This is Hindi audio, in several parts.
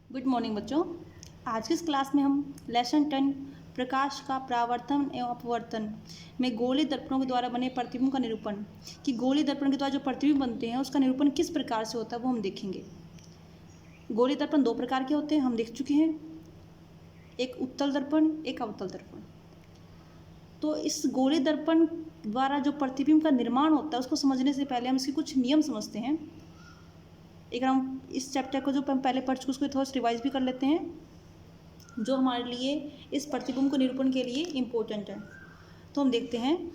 गुड मॉर्निंग बच्चों। आज की इस क्लास में हम लेसन 10 प्रकाश का परावर्तन एवं अपवर्तन में गोलीय दर्पणों के द्वारा बने प्रतिबिंब का निरूपण कि गोलीय दर्पण के द्वारा जो प्रतिबिंब बनते हैं उसका निरूपण किस प्रकार से होता है वो हम देखेंगे। गोलीय दर्पण दो प्रकार के होते हैं, हम देख चुके हैं, एक उत्तल दर्पण, एक अवतल दर्पण। तो इस गोलीय दर्पण द्वारा जो प्रतिबिंब का निर्माण होता है उसको समझने से पहले हम इसके कुछ नियम समझते हैं। एक हम इस चैप्टर को जो हम पहले पढ़ चुके उसको थोड़ा सा रिवाइज भी कर लेते हैं जो हमारे लिए इस प्रतिबिंब को निरूपण के लिए इम्पोर्टेंट है। तो हम देखते हैं,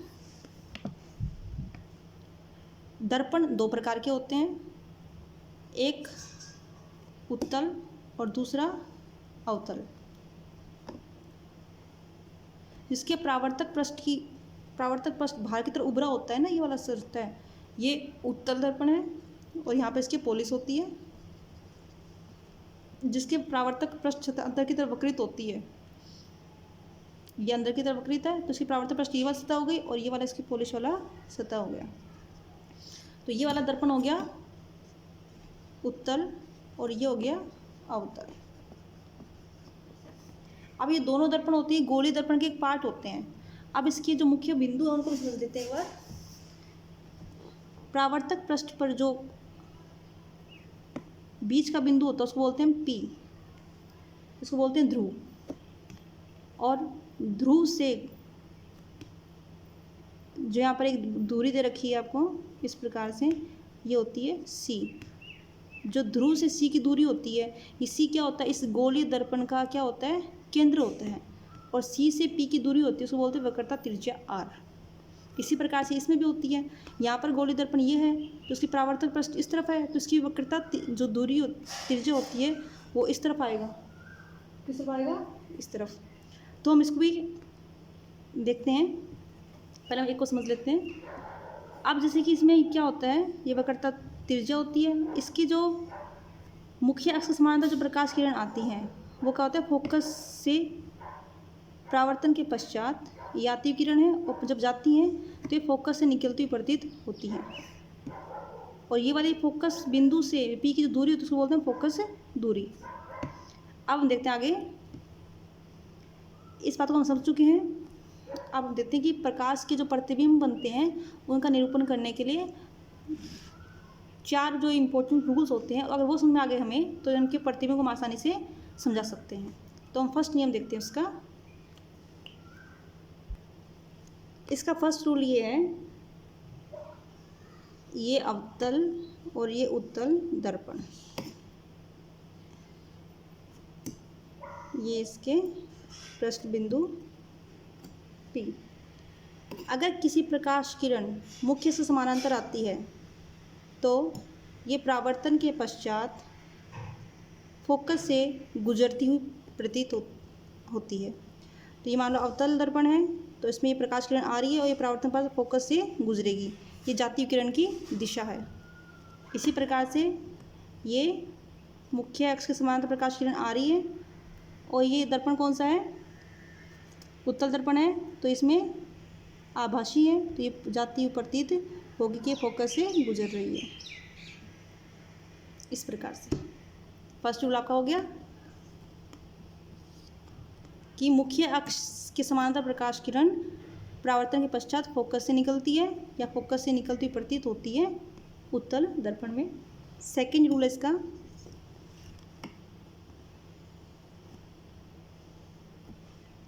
दर्पण दो प्रकार के होते हैं, एक उत्तल और दूसरा अवतल। जिसके परावर्तक पृष्ठ बाहर की तरफ उभरा होता है ना, ये वाला होता है, ये उत्तल दर्पण है और यहाँ पे इसकी पॉलिश होती है। जिसके परावर्तक पृष्ठ अंदर की तरफ वक्रित होती है, ये अंदर की तरफ वक्रित है तो इसकी परावर्तक पृष्ठ ये वाला सतह हो गई और ये वाला इसकी पॉलिश वाला सतह हो गया। तो ये वाला दर्पण हो गया उत्तल और ये हो गया अवतल। अब ये दोनों दर्पण होते हैं गोलीय दर्पण के एक पार्ट होते हैं। अब इसके जो मुख्य बिंदु है उनको समझ लेते हैं एक बार। परावर्तक पृष्ठ पर जो बीच का बिंदु होता है उसको बोलते हैं P, इसको बोलते हैं ध्रुव, और ध्रुव से जो यहाँ पर एक दूरी दे रखी है आपको इस प्रकार से, ये होती है C। जो ध्रुव से C की दूरी होती है, ये C क्या होता है, इस गोलीय दर्पण का क्या होता है, केंद्र होता है, और C से P की दूरी होती है उसको बोलते हैं वक्रता त्रिज्या R। इसी प्रकार से इसमें भी होती है। यहाँ पर गोलीय दर्पण ये है तो उसकी परावर्तक पृष्ठ इस तरफ है तो इसकी वक्रता जो दूरी त्रिज्या होती है वो इस तरफ आएगा। किस तरफ आएगा, इस तरफ। तो हम इसको भी देखते हैं, पहले हम एक को समझ लेते हैं। अब जैसे कि इसमें क्या होता है, ये वक्रता त्रिज्या होती है, इसकी जो मुख्य अक्ष के समानांतर जो प्रकाश किरण आती हैं वो क्या होता है, फोकस से परावर्तन के पश्चात ये आती हुई किरण है और जब जाती हैं तो ये फोकस से निकलती हुई प्रतीत होती हैं। और ये वाली फोकस बिंदु से P की जो दूरी होती है उसको बोलते हैं फोकस दूरी। अब हम देखते हैं आगे, इस बात को हम समझ चुके हैं। अब हम देखते हैं कि प्रकाश के जो प्रतिबिंब बनते हैं उनका निरूपण करने के लिए चार जो इम्पोर्टेंट रूल्स होते हैं, अगर वो समझ में आ गए हमें तो उनके प्रतिबिंब को हम आसानी से समझा सकते हैं। तो हम फर्स्ट नियम देखते हैं उसका। इसका फर्स्ट रूल ये है, ये अवतल और ये उत्तल दर्पण, ये इसके पृष्ठ बिंदु P। अगर किसी प्रकाश किरण मुख्य से समानांतर आती है तो ये परावर्तन के पश्चात फोकस से गुजरती हुई प्रतीत होती है। तो ये मान लो अवतल दर्पण है तो इसमें ये प्रकाश किरण आ रही है और ये परावर्तन पर फोकस से गुजरेगी, ये जाती हुई किरण की दिशा है। इसी प्रकार से ये मुख्य अक्ष के समानांतर प्रकाश किरण आ रही है और ये दर्पण कौन सा है, उत्तल दर्पण है, तो इसमें आभासी है तो ये जाती हुई प्रतीत होगी कि फोकस से गुजर रही है। इस प्रकार से फर्स्ट रूल आपका हो गया कि मुख्य अक्ष के समानांतर प्रकाश किरण परावर्तन के पश्चात फोकस से निकलती है या फोकस से निकलती हुई प्रतीत होती है उत्तल दर्पण में। सेकेंड रूल है इसका,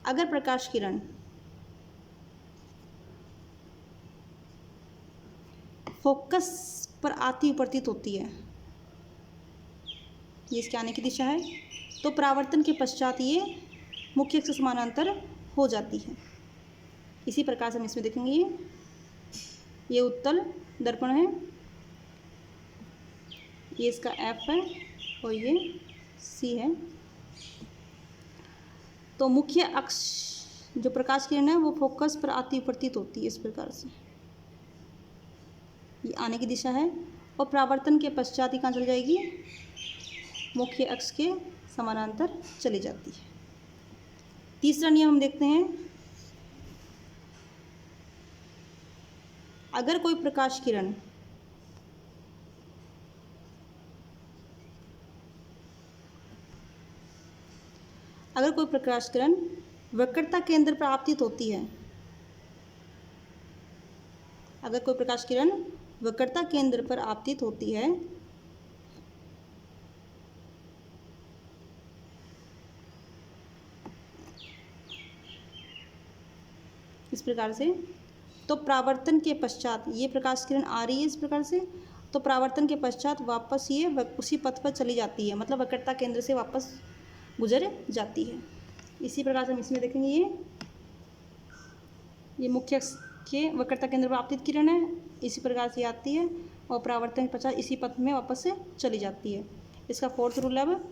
अगर प्रकाश किरण फोकस पर आती हुई प्रतीत होती है, ये इसके आने की दिशा है, तो परावर्तन के पश्चात ये मुख्य अक्ष से समानांतर हो जाती है। इसी प्रकार से हम इसमें देखेंगे, ये उत्तल दर्पण है, ये इसका F है और ये C है। तो मुख्य अक्ष जो प्रकाश किरण है वो फोकस पर आती हुई प्रतीत होती है इस प्रकार से, ये आने की दिशा है, और परावर्तन के पश्चात ही कहाँ चली जाएगी, मुख्य अक्ष के समानांतर चली जाती है। तीसरा नियम हम देखते हैं, अगर कोई प्रकाश किरण अगर कोई प्रकाश किरण वक्रता केंद्र पर आपतित होती है, अगर कोई प्रकाश किरण वक्रता केंद्र पर आपतित होती है इस प्रकार से, तो परावर्तन के पश्चात ये प्रकाश किरण आ रही है इस प्रकार से, तो परावर्तन के पश्चात वापस ये उसी पथ पर चली जाती है, मतलब वक्रता केंद्र से वापस गुजर जाती है। इसी प्रकार से हम इसमें देखेंगे ये मुख्य अक्ष के वक्रता केंद्र पर आपतित किरण है, इसी प्रकार से आती है और परावर्तन के पश्चात इसी पथ में वापस से चली जाती है। इसका फोर्थ रूल है, अब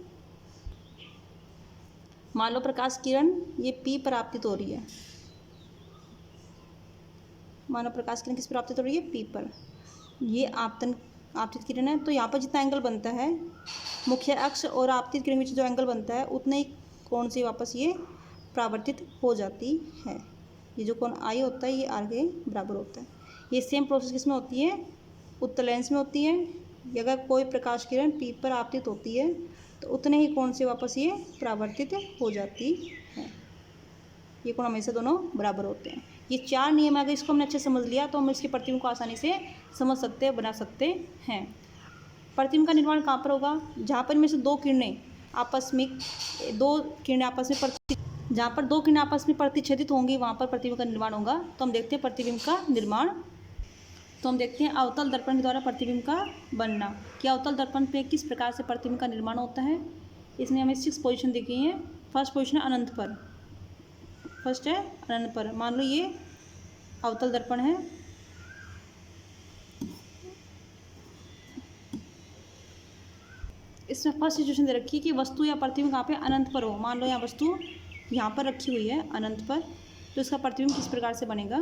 मान लो प्रकाश किरण ये P पर आपतित हो रही है, मानो प्रकाश किरण किस पर आपतित हो रही है, P पर, ये आपतित किरण है। तो यहाँ पर जितना एंगल बनता है मुख्य अक्ष और आपतित किरण के बीच जो एंगल बनता है उतने ही कोण से वापस ये परावर्तित हो जाती है। ये जो कोण I होता है ये R के बराबर होता है। ये सेम प्रोसेस किस में होती है, उत्तल लेंस में होती है। अगर कोई प्रकाश किरण P पर आपतित होती है तो उतने ही कोण से वापस ये परावर्तित हो जाती है। ये कोण हमेशा दोनों बराबर होते हैं। ये 4 नियम अगर इसको हमने अच्छे से समझ लिया तो हम इसके प्रतिबिंब को आसानी से समझ सकते हैं, बना सकते हैं। प्रतिबिंब का निर्माण कहाँ पर होगा, जहाँ पर इनमें से दो किरणें आपस में जहाँ पर दो किरणें आपस में प्रतिच्छेदित होंगी वहाँ पर प्रतिबिंब का निर्माण होगा। तो हम देखते हैं प्रतिबिंब का निर्माण। तो हम देखते हैं अवतल दर्पण के द्वारा प्रतिबिंब का बनना, कि अवतल दर्पण पे किस प्रकार से प्रतिबिंब का निर्माण होता है। इसमें हमें 6 पोजीशन दिखी हैं। फर्स्ट पोजीशन है अनंत पर, फर्स्ट है अनंत पर। मान लो ये अवतल दर्पण है, इसमें फर्स्ट सिचुएशन दे रखी है कि वस्तु या प्रतिबिंब कहाँ पे अनंत पर हो। मान लो यहाँ वस्तु यहाँ पर रखी हुई है अनंत पर, तो इसका प्रतिबिंब किस प्रकार से बनेगा।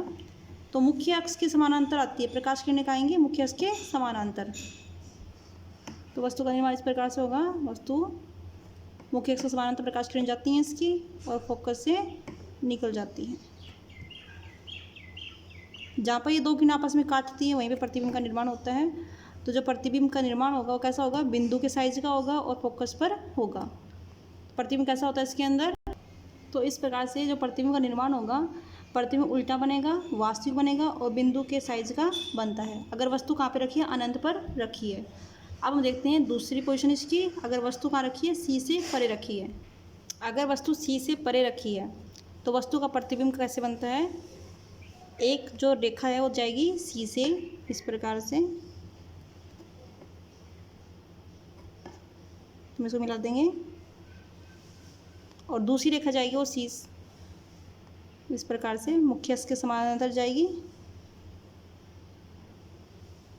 तो मुख्य अक्ष के समानांतर आती है, प्रकाश किरणें कहाँ आएंगी, मुख्य अक्ष के समानांतर। तो वस्तु का निर्माण इस प्रकार से होगा, वस्तु मुख्य अक्ष के समानांतर प्रकाश किरण जाती हैं इसकी और फोकस से निकल जाती हैं। जहाँ पर ये दो किरणें आपस में काटती हैं वहीं पे प्रतिबिंब का निर्माण होता है। तो जो प्रतिबिंब का निर्माण होगा वो कैसा होगा, बिंदु के साइज का होगा और फोकस पर होगा। प्रतिबिंब कैसा होता है इसके अंदर, तो इस प्रकार से जो प्रतिबिंब का निर्माण होगा, प्रतिबिंब उल्टा बनेगा, वास्तविक बनेगा और बिंदु के साइज का बनता है। अगर वस्तु कहाँ पे रखी है, अनंत पर रखी है। अब हम देखते हैं दूसरी पोजीशन इसकी, अगर वस्तु कहाँ रखी है, C से परे रखी है। अगर वस्तु C से परे रखी है तो वस्तु का प्रतिबिंब कैसे बनता है, एक जो रेखा है वो जाएगी C से इस प्रकार से, हम इसको मिला देंगे, और दूसरी रेखा जाएगी वो C इस प्रकार से मुख्य अक्ष के समानांतर जाएगी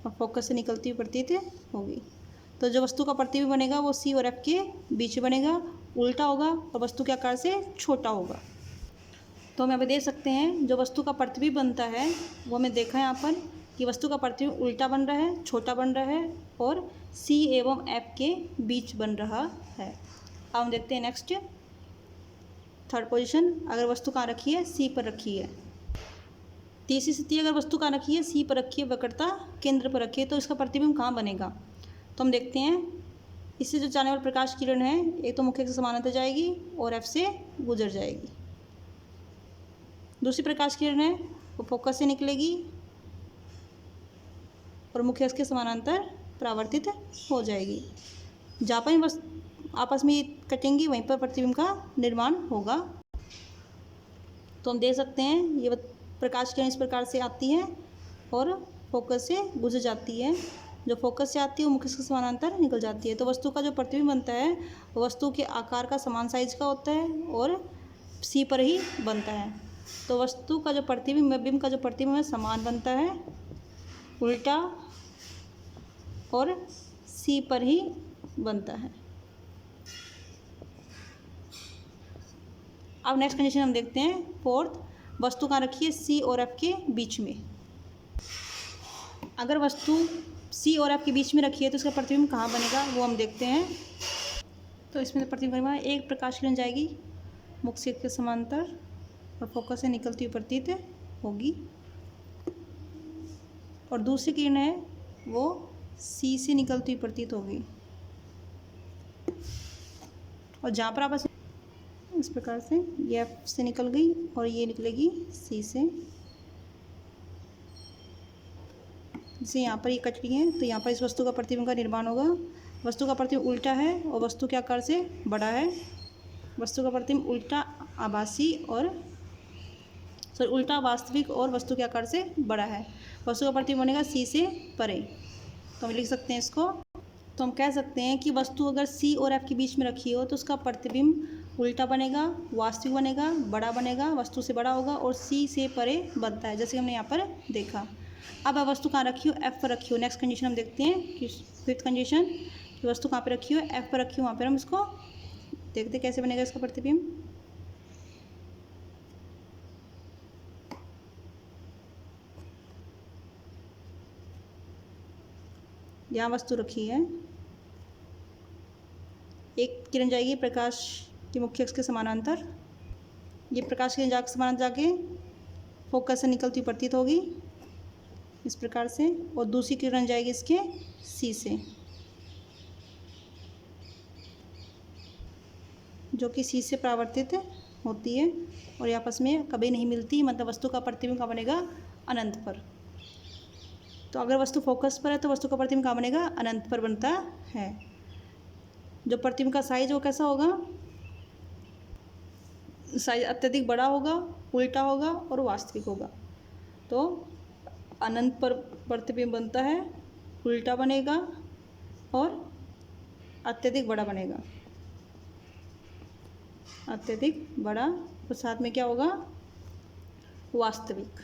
और फोकस से निकलती हुई प्रतीत होगी। तो जो वस्तु का प्रतिबिंब बनेगा वो C और F के बीच में बनेगा, उल्टा होगा और वस्तु के आकार से छोटा होगा। तो हम यहाँ पे देख सकते हैं जो वस्तु का प्रतिबिंब बनता है वो हमें देखा है यहाँ पर कि वस्तु का प्रतिबिंब उल्टा बन रहा है, छोटा बन रहा है और C एवं F के बीच बन रहा है। अब हम देखते हैं नेक्स्ट थर्ड पोजीशन, अगर वस्तु कहाँ रखी है, C पर रखी है। तीसरी स्थिति, अगर वस्तु कहाँ रखी है, C पर रखी है, वक्रता केंद्र पर रखी है, तो इसका प्रतिबिंब कहाँ बनेगा। तो हम देखते हैं इससे जो जाने वाली प्रकाश किरण है एक तो मुख्य अक्ष से समानांतर जाएगी और F से गुजर जाएगी। दूसरी प्रकाश किरण है वो फोकस से निकलेगी और मुख्य अक्ष के समानांतर परावर्तित हो जाएगी। जहाँ पर बस आपस में कटेंगी वहीं पर प्रतिबिंब का निर्माण होगा। तो हम देख सकते हैं ये प्रकाश किरण इस प्रकार से आती है और फोकस से गुजर जाती है। जो फोकस से आती है वो मुख्य अक्ष के समानांतर निकल जाती है। तो वस्तु का जो प्रतिबिंब बनता है वो वस्तु के आकार का समान साइज का होता है और C पर ही बनता है। तो वस्तु का जो बिंब का जो प्रतिबिंब है समान बनता है, उल्टा और C पर ही बनता है। अब नेक्स्ट कंडीशन हम देखते हैं फोर्थ, वस्तु कहाँ रखी है, C और F के बीच में। अगर वस्तु C और F के बीच में रखी है तो इसका प्रतिबिंब कहाँ बनेगा वो हम देखते हैं। तो इसमें प्रतिबिंब बनेगा, एक प्रकाश किरण जाएगी मुख्य अक्ष के समांतर और फोकस से निकलती हुई प्रतीत होगी और दूसरी किरण है वो C से निकलती हुई प्रतीत होगी और जहाँ पर आपस इस प्रकार से ये एफ से निकल गई और ये निकलेगी सी से। जैसे यहाँ पर ये कट रही है तो यहाँ पर इस वस्तु का प्रतिबिंब का निर्माण होगा। वस्तु का प्रतिबिंब उल्टा है और वस्तु के आकार से बड़ा है। वस्तु का प्रतिबिंब उल्टा आभासी और उल्टा वास्तविक और वस्तु के आकार से बड़ा है। वस्तु का प्रतिबिंब बनेगा सी से परे। तो हम लिख सकते हैं इसको। तो हम कह सकते हैं कि वस्तु अगर सी और एफ के बीच में रखी हो तो उसका प्रतिबिंब उल्टा बनेगा, वास्तविक बनेगा, बड़ा बनेगा, वस्तु से बड़ा होगा और सी से परे बनता है, जैसे हमने यहाँ पर देखा। अब वस्तु कहाँ रखी हो, एफ पर रखी हो। नेक्स्ट कंडीशन हम देखते हैं कि फिफ्थ कंडीशन कि वस्तु कहाँ पर रखी हो, एफ पर रखी हो। वहाँ पर हम इसको देखते कैसे बनेगा इसका प्रतिबिंब। यहाँ वस्तु रखी है, एक किरण जाएगी प्रकाश के मुख्य अक्ष के समानांतर। ये प्रकाश की किरण समानांतर जाके फोकस से निकलती हुई प्रतीत होगी इस प्रकार से, और दूसरी किरण जाएगी इसके सी से, जो कि सी से परावर्तित होती है और ये आपस में कभी नहीं मिलती। मतलब वस्तु का प्रतिबिंब कहाँ बनेगा, अनंत पर। तो अगर वस्तु फोकस पर है तो वस्तु का प्रतिबिंब कहाँ बनेगा, अनंत पर बनता है। जो प्रतिबिंब का साइज वो कैसा होगा, साइज अत्यधिक बड़ा होगा, उल्टा होगा और वास्तविक होगा। तो अनंत पर प्रतिबिंब बनता है, उल्टा बनेगा और अत्यधिक बड़ा बनेगा, अत्यधिक बड़ा। और साथ में क्या होगा, वास्तविक।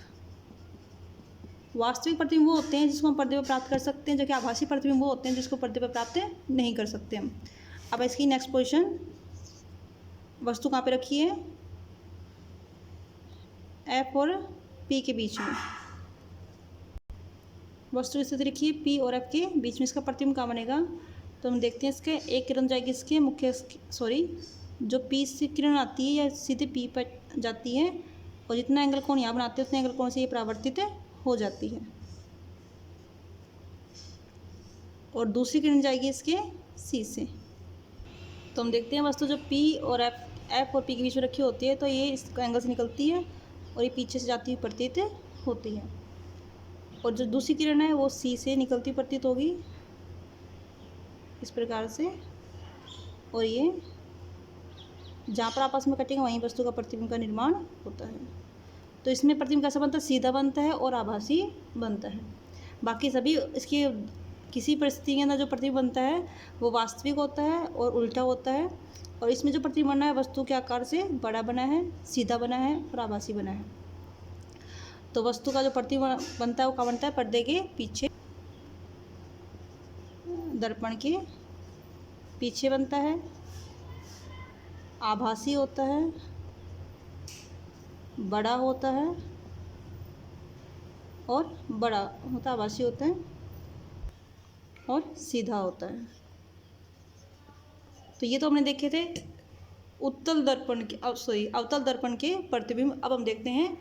वास्तविक प्रतिबिंब वो होते हैं जिसको हम पर्दे पर प्राप्त कर सकते हैं, जो कि आभासी प्रतिबिंब वो होते हैं जिसको पर्दे पर प्राप्त नहीं कर सकते हम। अब इसकी नेक्स्ट पोजीशन, वस्तु कहाँ पे रखी है, एफ और पी के बीच में। वस्तु स्थिति रखी है पी और एफ के बीच में, इसका प्रतिबिंब कहाँ बनेगा। तो हम देखते हैं इसके एक किरण जाएगी इसके मुख्य, जो पी से किरण आती है या सीधे पी पर जाती है और जितना एंगल कोण यहाँ बनाते हैं उतने एंगल कोण से ये परावर्तित हो जाती है। और दूसरी किरण जाएगी इसके सी से। तो हम देखते हैं वस्तु जो पी और एफ और पी के बीच में रखी होती है तो ये इस एंगल से निकलती है और ये पीछे से जाती हुई प्रतीत होती है। और जो दूसरी किरण है वो सी से निकलती प्रतीत होगी इस प्रकार से, और ये जहाँ पर आपस में कटेंगे वहीं वस्तु का प्रतिबिंब का निर्माण होता है। तो इसमें प्रतिबिंब कैसा बनता है, सीधा बनता है और आभासी बनता है। बाकी सभी इसकी किसी परिस्थिति के अंदर जो प्रतिबिंब बनता है वो वास्तविक होता है और उल्टा होता है। और इसमें जो प्रतिबिंब बना है वस्तु के आकार से बड़ा बना है, सीधा बना है और आभासी बना है। तो वस्तु का जो प्रतिबिंब बनता है वो कहाँ बनता है, पर्दे के पीछे, दर्पण के पीछे बनता है, आभासी होता है, बड़ा होता है और बड़ा होता है, आभासी होता है और सीधा होता है। तो ये तो हमने देखे थे उत्तल दर्पण के अवतल दर्पण के प्रतिबिंब। अब हम देखते हैं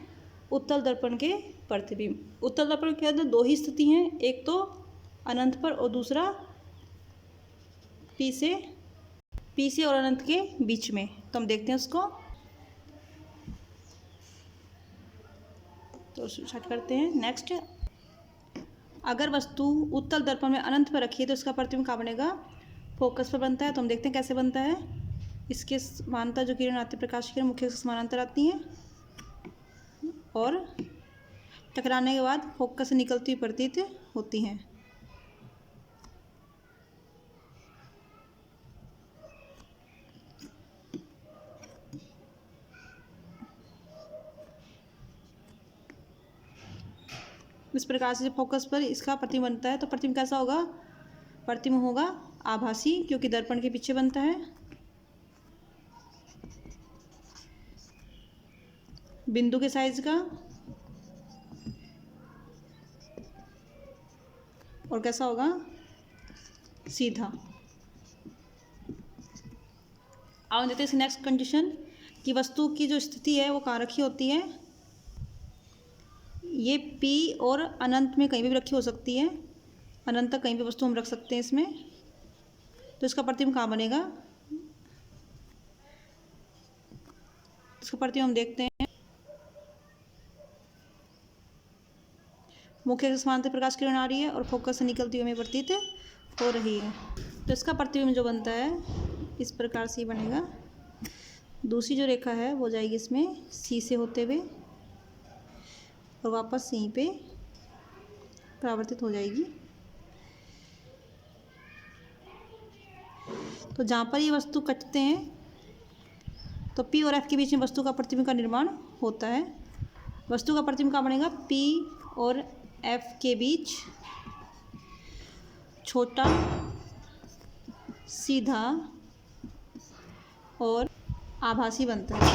उत्तल दर्पण के प्रतिबिंब। उत्तल दर्पण के अंदर दो ही स्थिति हैं, एक तो अनंत पर और दूसरा पी से और अनंत के बीच में। तो हम देखते हैं उसको, तो स्टार्ट करते हैं। नेक्स्ट, अगर वस्तु उत्तल दर्पण में अनंत पर रखी है तो इसका प्रतिबिंब कहाँ बनेगा, फोकस पर बनता है। तो हम देखते हैं कैसे बनता है। इसके समानांतर जो किरण आती है, प्रकाश किरण मुख्य से समानांतर आती हैं और टकराने के बाद फोकस से निकलती हुई प्रतीत होती हैं। इस प्रकार से फोकस पर इसका प्रतिबिंब बनता है। तो प्रतिबिंब कैसा होगा, प्रतिबिंब होगा आभासी, क्योंकि दर्पण के पीछे बनता है। बिंदु के साइज का, और कैसा होगा, सीधा। अब देते हैं नेक्स्ट कंडीशन कि वस्तु की जो स्थिति है वो कहाँ रखी होती है। ये P और अनंत में कहीं भी रखी हो सकती है, अनंत तक कहीं भी वस्तु हम रख सकते हैं इसमें। तो इसका प्रतिबिंब कहाँ बनेगा, इसका प्रतिबिंब हम देखते हैं। मुख्य से समानांतर प्रकाश किरण आ रही है और फोकस से निकलती हुई हमें प्रतीत हो रही है। तो इसका प्रतिबिंब जो बनता है इस प्रकार से ही बनेगा। दूसरी जो रेखा है वो जाएगी इसमें सी से होते हुए और वापस यहीं पे परावर्तित हो जाएगी। तो जहाँ पर ये वस्तु कटते हैं तो P और F के बीच में वस्तु का प्रतिबिंब का निर्माण होता है। वस्तु का प्रतिबिंब का बनेगा P और F के बीच छोटा, सीधा और आभासी बनता है।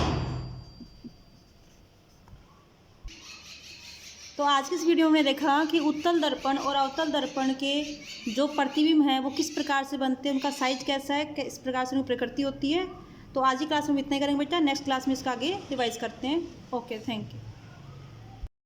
तो आज की इस वीडियो में देखा कि उत्तल दर्पण और अवतल दर्पण के जो प्रतिबिंब हैं वो किस प्रकार से बनते हैं, उनका साइज कैसा है, किस प्रकार से उनकी प्रकृति होती है। तो आज की क्लास में इतना ही करेंगे बेटा। नेक्स्ट क्लास में इसका आगे रिवाइज करते हैं। Okay, thank you.